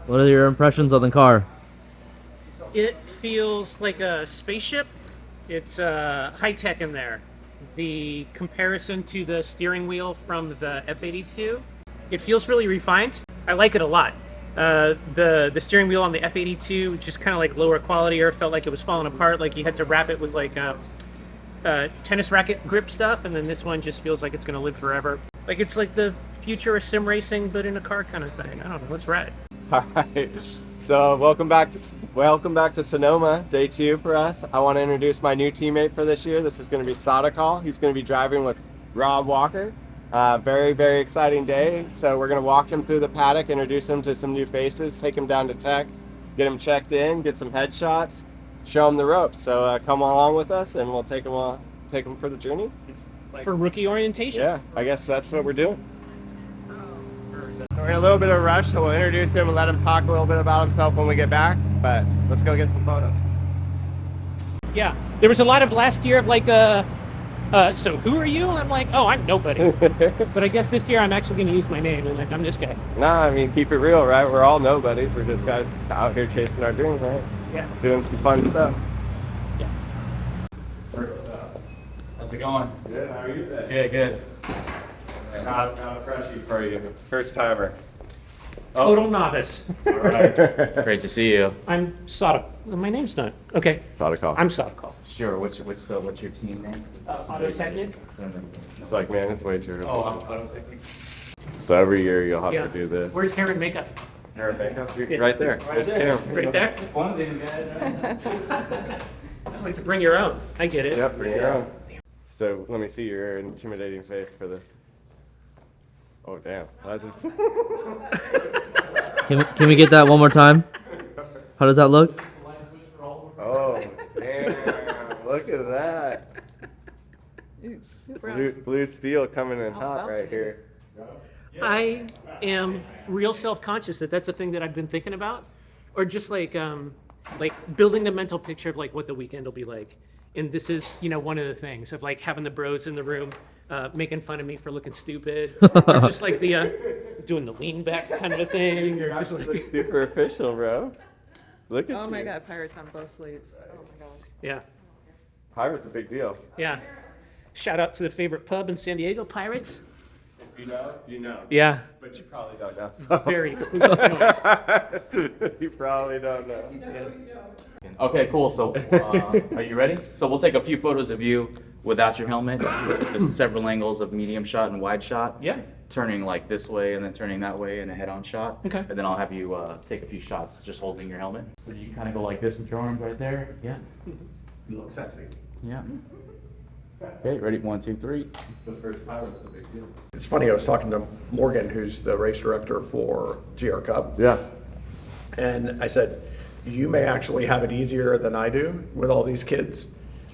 What are your impressions on the car? It feels like a spaceship. It's high tech in there. The comparison to the steering wheel from the F82, it feels really refined. I like it a lot. The steering wheel on the F82 just kind of like lower quality, or felt like it was falling apart. Like you had to wrap it with like tennis racket grip stuff, and then this one just feels like it's gonna live forever. Like it's like the future of sim racing, but in a car kind of thing. I don't know. Let's ride. All right, so welcome back to Sonoma, day 2 for us. I want to introduce my new teammate for this year. This is going to be Satakal. He's going to be driving with Rob Walker. Very, very exciting day. So we're going to walk him through the paddock, introduce him to some new faces, take him down to tech, get him checked in, get some headshots, show him the ropes. So come along with us, and we'll take him for the journey. For rookie orientation. Yeah, I guess that's what we're doing. We're in a little bit of a rush, so we'll introduce him and let him talk a little bit about himself when we get back, but let's go get some photos. Yeah, there was a lot of last year of like, so who are you? And I'm like, oh, I'm nobody. But I guess this year I'm actually going to use my name, and like, I'm this guy. Nah, I mean, keep it real, right? We're all nobodies. We're just guys out here chasing our dreams, right? Yeah. Doing some fun stuff. Yeah. How's it going? Good, how are you today? Yeah, good. Not a freshie for you, first timer. Total novice. All right. Great to see you. I'm Satakal. My name's not. Okay. Satakal. I'm Satakal. Sure. What's your team name? Autotechnic. It's like, man, it's way too early. Oh, Autotechnic. So every year you'll have Yeah. to do this. Where's hair and makeup? Right Yeah. there. There's Cam. Right there? One of them, guys. I like to bring your own. I get it. Yep, bring your own. So let me see your intimidating face for this. Oh, damn. Can we get that one more time? How does that look? Oh, damn. Look at that. Blue steel coming in hot right here. I am real self-conscious that that's a thing that I've been thinking about, or just like building the mental picture of like what the weekend will be like. And this is, one of the things of like having the bros in the room making fun of me for looking stupid, or just like the doing the lean back kind of a thing, or just like Super official, bro. Look at you. Oh my god, pirates on both sleeves. Oh my god. yeah, Pirate's a big deal. yeah. Shout out to the favorite pub in San Diego, Pirates. If you know, you know. Yeah, But you probably don't know. So. very exclusive. You probably don't know. Okay, cool. So, are you ready? So we'll take a few photos of you without your helmet, just several angles of medium shot and wide shot. Yeah. Turning like this way and then turning that way in a head-on shot. Okay. And then I'll have you take a few shots just holding your helmet. So you kind of go like this with your arms right there. Yeah. You look sexy. Yeah. Okay, ready? 1, 2, 3. The first time it's a big deal. It's funny, I was talking to Morgan, who's the race director for GR Cup, Yeah. and I said, you may actually have it easier than I do with all these kids,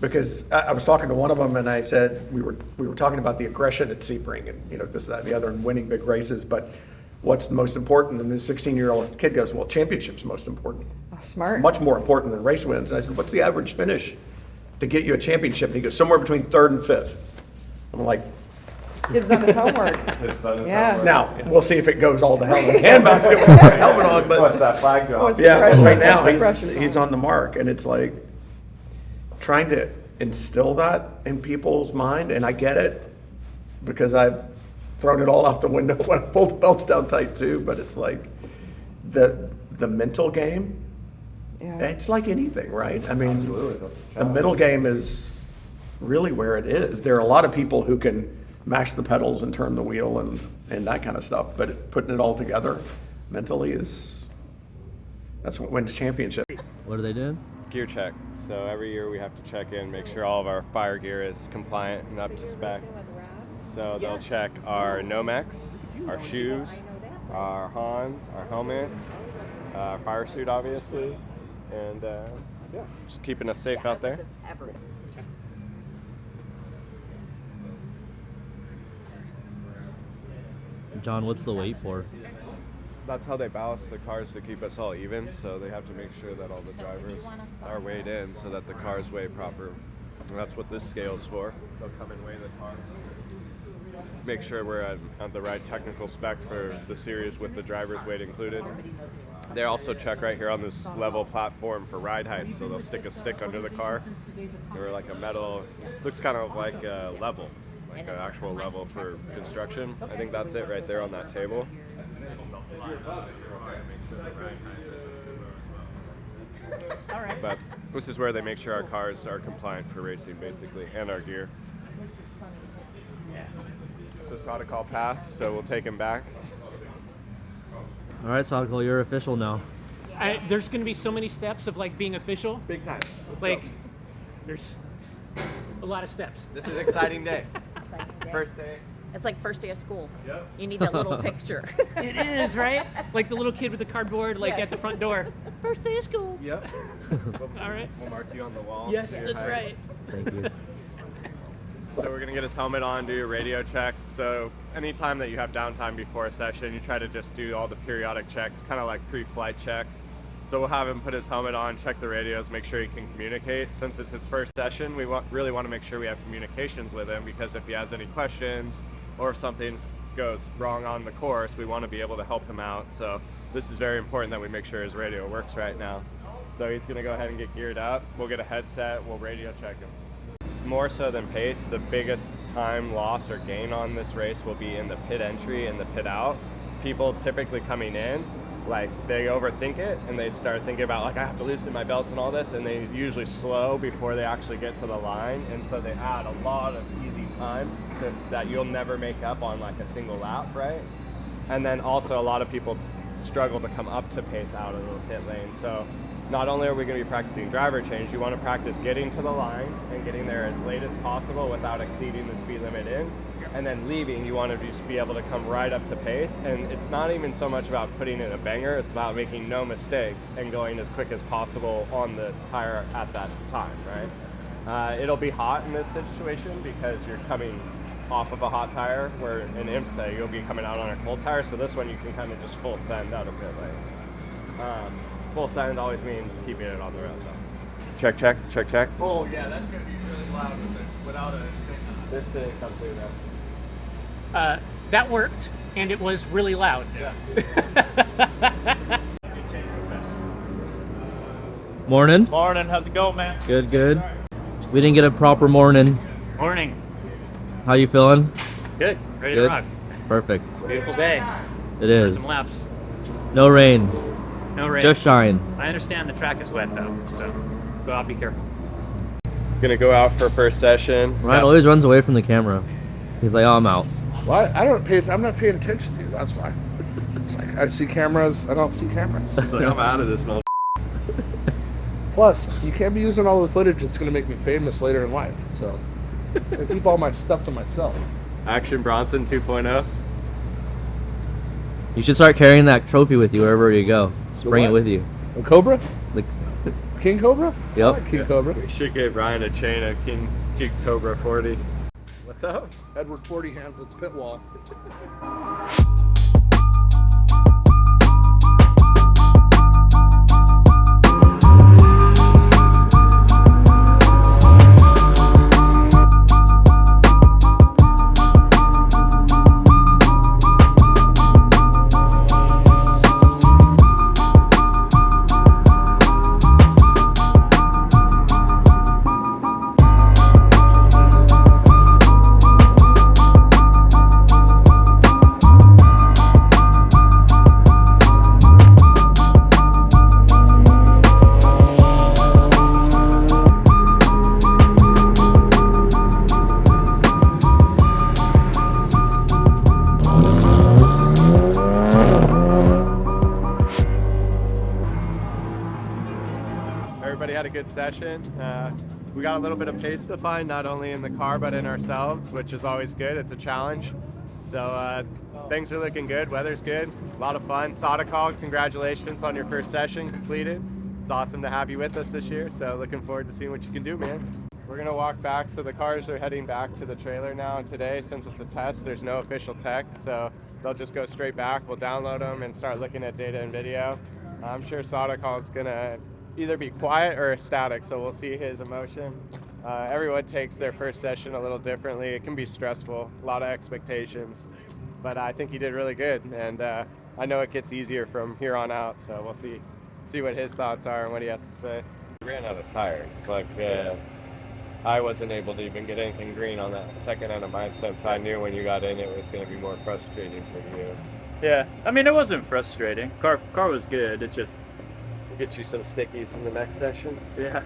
because I was talking to one of them and I said, we were talking about the aggression at Sebring and this, that, and the other, and winning big races, but what's the most important? And this 16-year-old kid goes, well, championship's most important. Oh, smart. Much more important than race wins. And I said, what's the average finish to get you a championship? And he goes, somewhere between 3rd and 5th. I'm like, Kid's done his homework. It's not Yeah. now, we'll see if it goes all to hell in handbasket with my helmet on, but. What's that flag drop? What's- Yeah, Pressure. right now, What's the pressure he's on the mark, and it's like, trying to instill that in people's mind, and I get it, because I've thrown it all out the window when I pulled the belts down tight too, but it's like, the mental game, Yeah. it's like anything, right? I mean, Absolutely, that's the the challenge. middle game is really where it is. There are a lot of people who can mash the pedals and turn the wheel and that kind of stuff, but putting it all together mentally that's what wins championship. What are they doing? Gear check. So every year we have to check in, make sure all of our fire gear is compliant and up to spec. So they'll check our Nomex, our shoes, our Hans, our helmet, our fire suit obviously, and yeah, just keeping us safe out there. John, what's the wait for? That's how they ballast the cars to keep us all even, so they have to make sure that all the drivers are weighed in so that the cars weigh proper. And that's what this scale's for. They'll come and weigh the cars. Make sure we're at the right technical spec for the series with the driver's weight included. They also check right here on this level platform for ride height, so they'll stick a stick under the car. Or like a metal, looks kind of like a level, like an actual level for construction. I think that's it right there on that table. But this is where they make sure our cars are compliant for racing, basically, and our gear. So Satakal passed, so we'll take him back. All right, Satakal, you're official now. There's going to be so many steps of like being official. Big time. Let's Like, go. there's a lot of steps. This is an exciting day. First day. It's like first day of school. Yep. You need that little picture. It is, right? Like the little kid with the cardboard, like Yeah. at the front door. First day of school. Yep. All right. We'll mark you on the wall. Yes, say that's hi. right. Thank you. So we're gonna get his helmet on, do your radio checks. So anytime that you have downtime before a session, you try to just do all the periodic checks, kind of like pre-flight checks. So we'll have him put his helmet on, check the radios, make sure he can communicate. Since it's his first session, we really want to make sure we have communications with him, because if he has any questions or if something goes wrong on the course, we want to be able to help him out. So this is very important that we make sure his radio works right now. So he's gonna go ahead and get geared up. We'll get a headset, we'll radio check him. More so than pace, the biggest time loss or gain on this race will be in the pit entry and the pit out. People typically coming in, like they overthink it and they start thinking about like I have to loosen my belts and all this, and they usually slow before they actually get to the line, and so they add a lot of easy time that you'll never make up on like a single lap, right? And then also a lot of people struggle to come up to pace out of the pit lane. So not only are we going to be practicing driver change, you want to practice getting to the line and getting there as late as possible without exceeding the speed limit in. And then leaving, you want to just be able to come right up to pace. And it's not even so much about putting in a banger, it's about making no mistakes and going as quick as possible on the tire at that time, right? It'll be hot in this situation because you're coming off of a hot tire, where in IMSA you'll be coming out on a cold tire. So this one you can kind of just full send out of pit lane. Full send always means keeping it on the road. So. Check, check, check, check. Oh yeah, that's gonna be really loud with it, without a. This didn't come through though. That worked, and it was really loud. Yeah. Morning. Morning, how's it going, man? Good, good. We didn't get a proper morning. Morning. How you feeling? Good. Ready Good. to rock. Perfect. It's a beautiful day. It is. Some laps. No rain. No rain. Just shine. I understand the track is wet though, so go out, be careful. Gonna go out for first session. Ryan always runs away from the camera. He's like, oh, I'm out. Well, I'm not paying attention to you. That's why. It's like I see cameras. I don't see cameras. It's like, I'm out of this mother. Plus, you can't be using all the footage. It's gonna make me famous later in life. So I keep all my stuff to myself. Action Bronson 2.0. You should start carrying that trophy with you wherever you go. Just The bring it what? with you. A Cobra? Like, King Cobra? I Yep. like King Cobra. We should give Ryan a chain of King Cobra 40. What's up? Edward 40 hands with pit wall. Everybody had a good session. We got a little bit of pace to find, not only in the car, but in ourselves, which is always good. It's a challenge. So things are looking good. Weather's good. A lot of fun. Satakal, congratulations on your first session completed. It's awesome to have you with us this year. So looking forward to seeing what you can do, man. We're gonna walk back. So the cars are heading back to the trailer now today. Since it's a test, there's no official tech. So they'll just go straight back. We'll download them and start looking at data and video. I'm sure Satakal is gonna either be quiet or ecstatic, so we'll see his emotion. Everyone takes their first session a little differently. It can be stressful, a lot of expectations. but I think he did really good, and I know it gets easier from here on out. So we'll see what his thoughts are and what he has to say. Ran out of tires. Like I wasn't able to even get anything green on that second end of my stints. I knew when you got in, it was going to be more frustrating for you. Yeah, I mean, it wasn't frustrating. Car was good. It just Get you some stickies in the next session. yeah.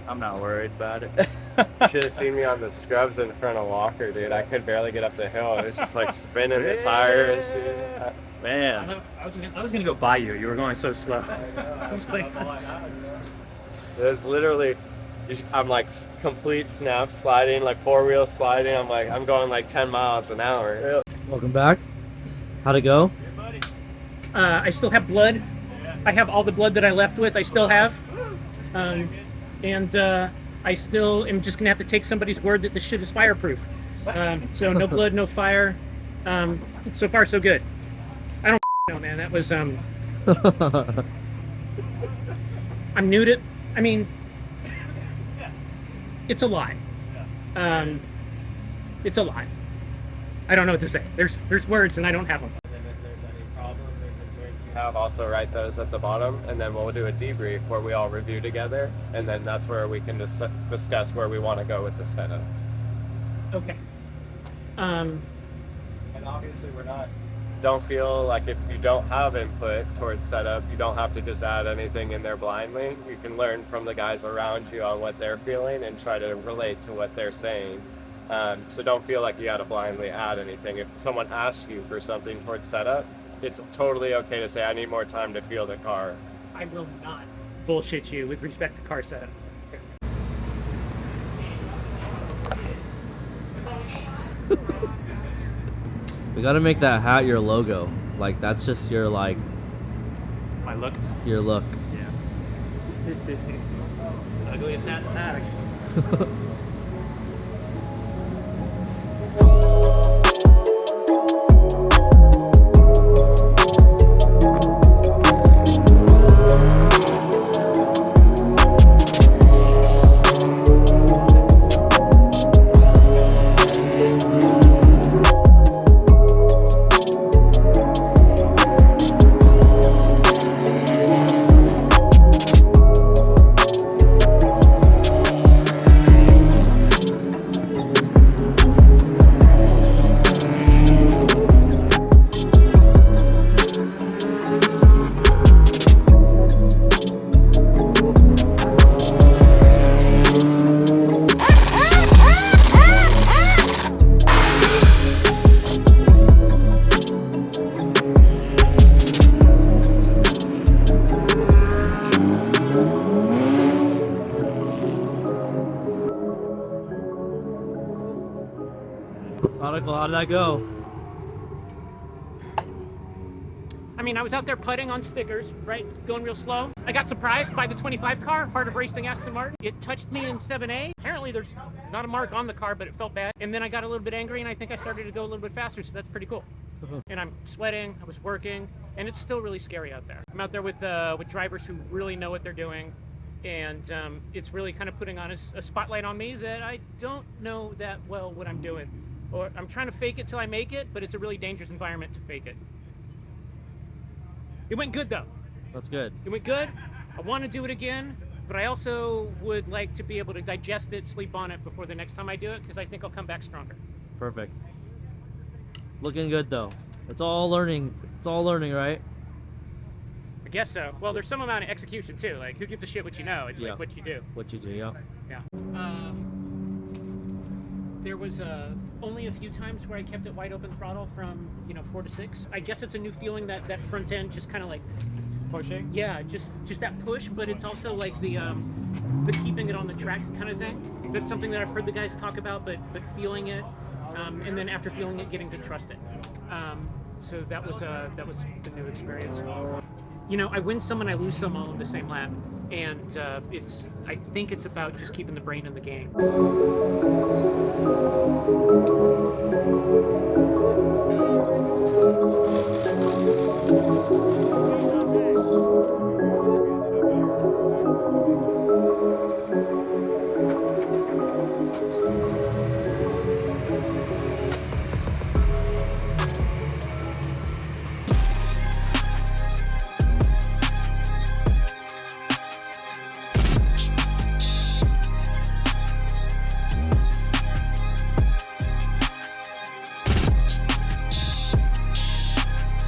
I'm not worried about it. You should have seen me on the scrubs in front of Walker, dude. I could barely get up the hill. It was just like spinning the tires. Dude. Man, I was gonna go by you. You were going so slow. It was literally, I'm like complete snap sliding, like 4-wheel sliding. I'm going like 10 miles an hour. Welcome back. How'd it go? I still have blood. I have all the blood that I left with. I still have, and I still am just gonna have to take somebody's word that this shit is fireproof. So no blood, no fire. So far so good. I don't know, man. That was I'm new to. I mean, it's a lot. It's a lot. I don't know what to say. There's words and I don't have them. And if there's any problems or concerns you have, also write those at the bottom, and then we'll do a debrief where we all review together, and then that's where we can discuss where we want to go with the setup. Okay. And obviously don't feel like if you don't have input towards setup, you don't have to just add anything in there blindly. You can learn from the guys around you on what they're feeling and try to relate to what they're saying. So don't feel like you got to blindly add anything. If someone asks you for something towards setup, it's totally okay to say, I need more time to feel the car. I will not bullshit you with respect to car setup. We gotta make that hat your logo. Like that's just your like my look. your look. Yeah. Ugliest hat in the pack. Satakal, how did that go? I mean, I was out there putting on stickers, right? Going real slow. I got surprised by the 25 car, Heart of Racing Aston Martin. It touched me in 7A. Apparently there's not a mark on the car, but it felt bad. And then I got a little bit angry and I think I started to go a little bit faster, so that's pretty cool. And I'm sweating, I was working, and it's still really scary out there. I'm out there with drivers who really know what they're doing, and it's really kind of putting on a spotlight on me that I don't know that well what I'm doing. Or I'm trying to fake it till I make it, but it's a really dangerous environment to fake it. It went good though. That's good. It went good. I want to do it again, but I also would like to be able to digest it, sleep on it before the next time I do it, because I think I'll come back stronger. Perfect. Looking good though. It's all learning. It's all learning, right? I guess so. Well, there's some amount of execution too. Like, who gives a shit what you know? It's Yeah. like what you do. What you do, yeah. Yeah. There was only a few times where I kept it wide open throttle from 4 to 6. I guess it's a new feeling that front end just kind of like Pushing? yeah, just that push, but it's also like the keeping it on the track kind of thing. That's something that I've heard the guys talk about, but feeling it, and then after feeling it, getting to trust it. So that was the new experience. I win some and I lose some all in the same lap, and I think it's about just keeping the brain in the game.